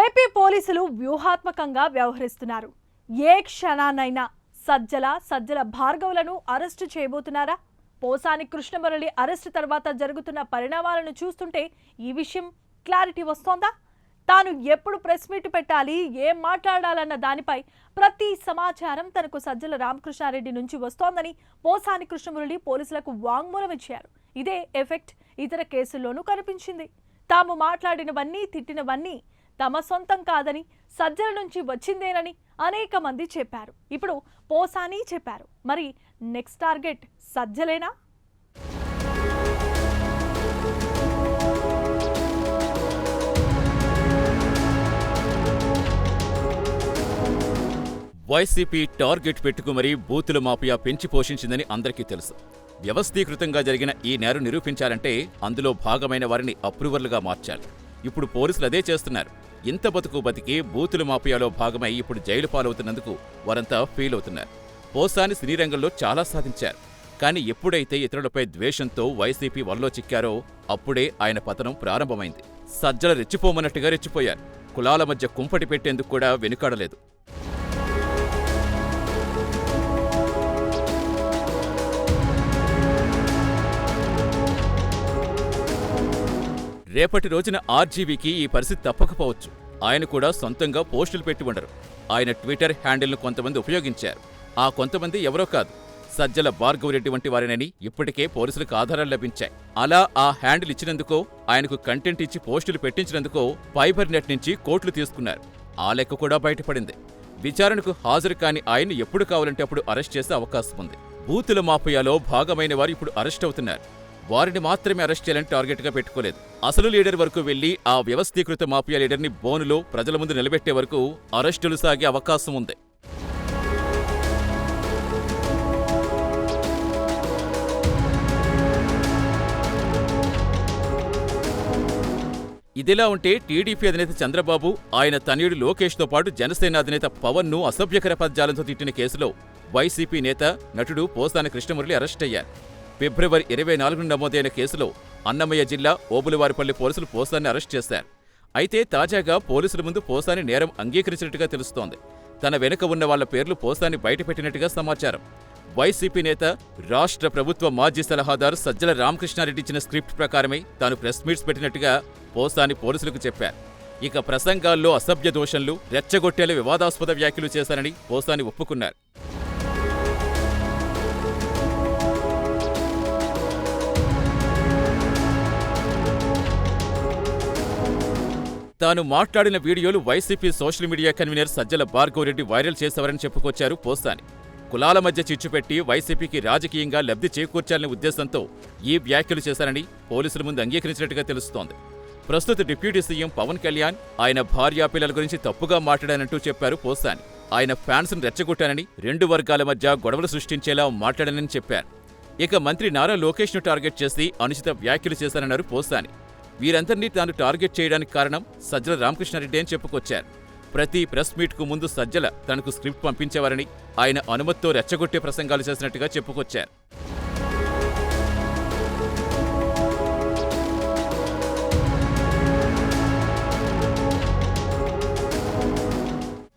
AP పోలీసులు వ్యూహాత్మకంగా వ్యవహరిస్తున్నారు. ఏ క్షణానైనా సజ్జల భార్గవులను అరెస్టు చేయబోతున్నారా? పోసాని కృష్ణమురళి అరెస్టు తర్వాత జరుగుతున్న పరిణామాలను చూస్తుంటే ఈ విషయం క్లారిటీ వస్తోందా? తాను ఎప్పుడు ప్రెస్ మీట్ పెట్టాలి, ఏం మాట్లాడాలన్న దానిపై ప్రతి సమాచారం తనకు సజ్జల రామకృష్ణారెడ్డి నుంచి వస్తోందని పోసాని కృష్ణమురళి పోలీసులకు వాంగ్మూలం ఇచ్చారు. ఇదే ఎఫెక్ట్ ఇతర కేసుల్లోనూ కనిపించింది. తాము మాట్లాడినవన్నీ, తిట్టినవన్నీ తమ సొంతం కాదని, సజ్జల నుంచి వచ్చిందేనని అనేక మంది చెప్పారు. ఇప్పుడు పోసాని చెప్పారు. మరి నెక్స్ట్ టార్గెట్ సజ్జలేనా? వైసీపీ టార్గెట్ పెట్టుకు మరీ బూతుల మాఫియా పెంచి పోషించిందని అందరికీ తెలుసు. వ్యవస్థీకృతంగా జరిగిన ఈ నేరం నిరూపించాలంటే అందులో భాగమైన వారిని అప్రూవర్లుగా మార్చాలి. ఇప్పుడు పోలీసులు అదే చేస్తున్నారు. ఇంత బతుకు బతికి బూతుల మాఫియాలో భాగమై ఇప్పుడు జైలు పాలవుతున్నందుకు వారంతా ఫీల్ అవుతున్నారు. పోసాని సినీ రంగంలో చాలా సాధించారు. కానీ ఎప్పుడైతే ఇతరులపై ద్వేషంతో వైసీపీ వల్లో చిక్కారో అప్పుడే ఆయన పతనం ప్రారంభమైంది. సజ్జల రెచ్చిపోమన్నట్టుగా రెచ్చిపోయారు. కులాల మధ్య కుంపటి పెట్టేందుకు కూడా వెనుకాడలేదు. రేపటి రోజున ఆర్జీవీకి ఈ పరిస్థితి తప్పకపోవచ్చు. ఆయన కూడా సొంతంగా పోస్టులు పెట్టి ఉండరు. ఆయన ట్విట్టర్ హ్యాండిల్ను కొంతమంది ఉపయోగించారు. ఆ కొంతమంది ఎవరో కాదు, సజ్జల భార్గవరెడ్డి వంటి వారినని ఇప్పటికే పోలీసులకు ఆధారాలు లభించాయి. అలా ఆ హ్యాండిల్ ఇచ్చినందుకో, ఆయనకు కంటెంట్ ఇచ్చి పోస్టులు పెట్టించినందుకో ఫైబర్ నెట్ నుంచి కోట్లు తీసుకున్నారు. ఆ లెక్క కూడా బయటపడింది. విచారణకు హాజరు కాని ఆయన్ని ఎప్పుడు కావాలంటే అప్పుడు అరెస్ట్ చేసే అవకాశం ఉంది. బూతుల మాఫియాలో భాగమైన వారు ఇప్పుడు అరెస్ట్ అవుతున్నారు. వారిని మాత్రమే అరెస్ట్ చేయాలని టార్గెట్గా పెట్టుకోలేదు. అసలు లీడర్ వరకు వెళ్లి ఆ వ్యవస్థీకృత మాఫియా లీడర్ని బోనులో ప్రజల ముందు నిలబెట్టే వరకు అరెస్టులు సాగే అవకాశం ఉంది. ఇదిలా ఉంటే టీడీపీ అధినేత చంద్రబాబు, ఆయన తనయుడు లోకేష్తో పాటు జనసేన అధినేత పవన్ను అసభ్యకర పదజాలంతో తిట్టిన కేసులో వైసీపీ నేత, నటుడు పోసాని కృష్ణమురళి అరెస్టయ్యారు. ఫిబ్రవరి 24 నమోదైన కేసులో అన్నమయ్య జిల్లా ఓబులవారిపల్లి పోలీసులు పోసాన్ని అరెస్ట్ చేశారు. అయితే తాజాగా పోలీసుల ముందు పోసాని నేరం అంగీకరించినట్టుగా తెలుస్తోంది. తన వెనుక ఉన్న వాళ్ల పేర్లు పోసాని బయటపెట్టినట్టుగా సమాచారం. వైసీపీ నేత, రాష్ట్ర ప్రభుత్వ మాజీ సలహాదారు సజ్జల రామకృష్ణారెడ్డి ఇచ్చిన స్క్రిప్ట్ ప్రకారమే తాను ప్రెస్ మీట్స్ పెట్టినట్టుగా పోసాని పోలీసులకు చెప్పారు. ఇక ప్రసంగాల్లో అసభ్య దోషంలు, రెచ్చగొట్టేలా వివాదాస్పద వ్యాఖ్యలు చేశారని పోసాని ఒప్పుకున్నారు. తాను మాట్లాడిన వీడియోలు YCP social media convener Sajjala Bhargav Reddy viral చేసేవారని చెప్పుకొచ్చారు పోసాని. కులాల మధ్య చిచ్చుపెట్టి వైసీపీకి రాజకీయంగా లబ్ధి చేకూర్చాలనే ఉద్దేశంతో ఈ వ్యాఖ్యలు చేశారని పోలీసుల ముందు అంగీకరించినట్టుగా తెలుస్తోంది. ప్రస్తుత డిప్యూటీ సీఎం పవన్ కళ్యాణ్, ఆయన భార్యా పిల్లల గురించి తప్పుగా మాట్లాడానంటూ చెప్పారు పోసాని. ఆయన ఫ్యాన్స్ను రెచ్చగొట్టానని, 2 వర్గాల మధ్య గొడవలు సృష్టించేలా మాట్లాడానని చెప్పారు. ఇక మంత్రి నారా లోకేష్ను టార్గెట్ చేసి అనుచిత వ్యాఖ్యలు చేశారన్నారు పోసాని. వీరందరినీ తాను టార్గెట్ చేయడానికి కారణం సజ్జల రామకృష్ణారెడ్డి అని చెప్పుకొచ్చారు. ప్రతి ప్రెస్ మీట్కు ముందు సజ్జల తనకు స్క్రిప్ట్ పంపించేవారని, ఆయన అనుమతితో రెచ్చగొట్టే ప్రసంగాలు చేసినట్టుగా చెప్పుకొచ్చారు.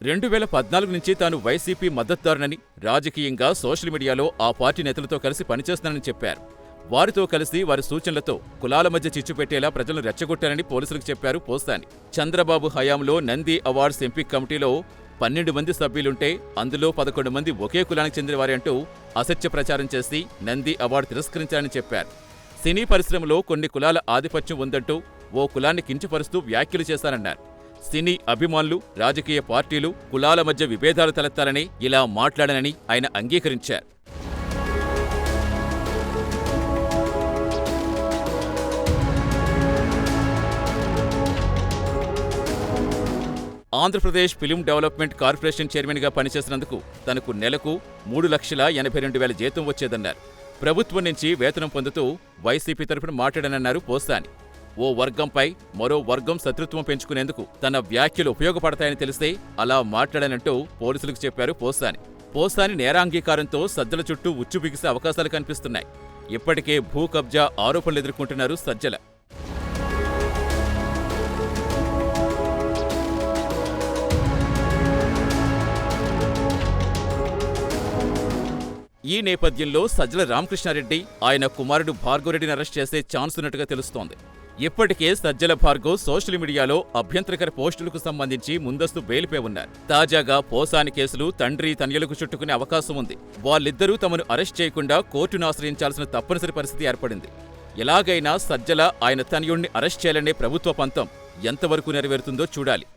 రెండు 2014 నుంచి తాను వైసీపీ మద్దతుదారునని, రాజకీయంగా సోషల్ మీడియాలో ఆ పార్టీ నేతలతో కలిసి పనిచేస్తానని చెప్పారు. వారితో కలిసి వారి సూచనలతో కులాల మధ్య చిచ్చు పెట్టేలా ప్రజలను రెచ్చగొట్టారని పోలీసులకు చెప్పారు పోసాని. చంద్రబాబు హయాంలో నంది అవార్డ్స్ ఎంపిక కమిటీలో 12 మంది సభ్యులుంటే అందులో 11 మంది ఒకే కులానికి చెందినవారే అంటూ అసత్య ప్రచారం చేసి నంది అవార్డు తిరస్కరించారని చెప్పారు. సినీ పరిశ్రమలో కొన్ని కులాల ఆధిపత్యం ఉందంటూ ఓ కులాన్ని కించపరుస్తూ వ్యాఖ్యలు చేశారన్నారు. సినీ అభిమానులు, రాజకీయ పార్టీలు కులాల మధ్య విభేదాలు తలెత్తాలని ఇలా మాట్లాడనని ఆయన అంగీకరించారు. ఆంధ్రప్రదేశ్ ఫిల్మ్ డెవలప్మెంట్ కార్పొరేషన్ చైర్మన్గా పనిచేసినందుకు తనకు నెలకు 3,82,000 జీతం వచ్చేదన్నారు. ప్రభుత్వం నుంచి వేతనం పొందుతూ వైసీపీ తరఫున మాట్లాడనన్నారు పోసాని. ఓ వర్గంపై మరో వర్గం శత్రుత్వం పెంచుకునేందుకు తన వ్యాఖ్యలు ఉపయోగపడతాయని తెలిస్తే అలా మాట్లాడనంటూ పోలీసులకు చెప్పారు పోసాని. పోసాని నేరాంగీకారంతో సజ్జల చుట్టూ ఉచ్చు బిగిసే అవకాశాలు కనిపిస్తున్నాయి. ఇప్పటికే భూ కబ్జా ఆరోపణలు ఎదుర్కొంటున్నారు సజ్జల. ఈ నేపథ్యంలో సజ్జల రామకృష్ణారెడ్డి, ఆయన కుమారుడు భార్గవరెడ్డిని అరెస్ట్ చేసే ఛాన్స్ ఉన్నట్టుగా తెలుస్తోంది. ఇప్పటికే సజ్జల భార్గవ్ సోషల్ మీడియాలో అభ్యంతరకర పోస్టులకు సంబంధించి ముందస్తు బెయిల్పై ఉన్నారు. తాజాగా పోసాని కేసులు తండ్రి తనయులకు చుట్టుకునే అవకాశం ఉంది. వాళ్ళిద్దరూ తమను అరెస్ట్ చేయకుండా కోర్టును ఆశ్రయించాల్సిన తప్పనిసరి పరిస్థితి ఏర్పడింది. ఎలాగైనా సజ్జల ఆయన తనయుణ్ణి అరెస్ట్ చేయాలనే ప్రభుత్వ పంతం ఎంతవరకు నెరవేరుతుందో చూడాలి.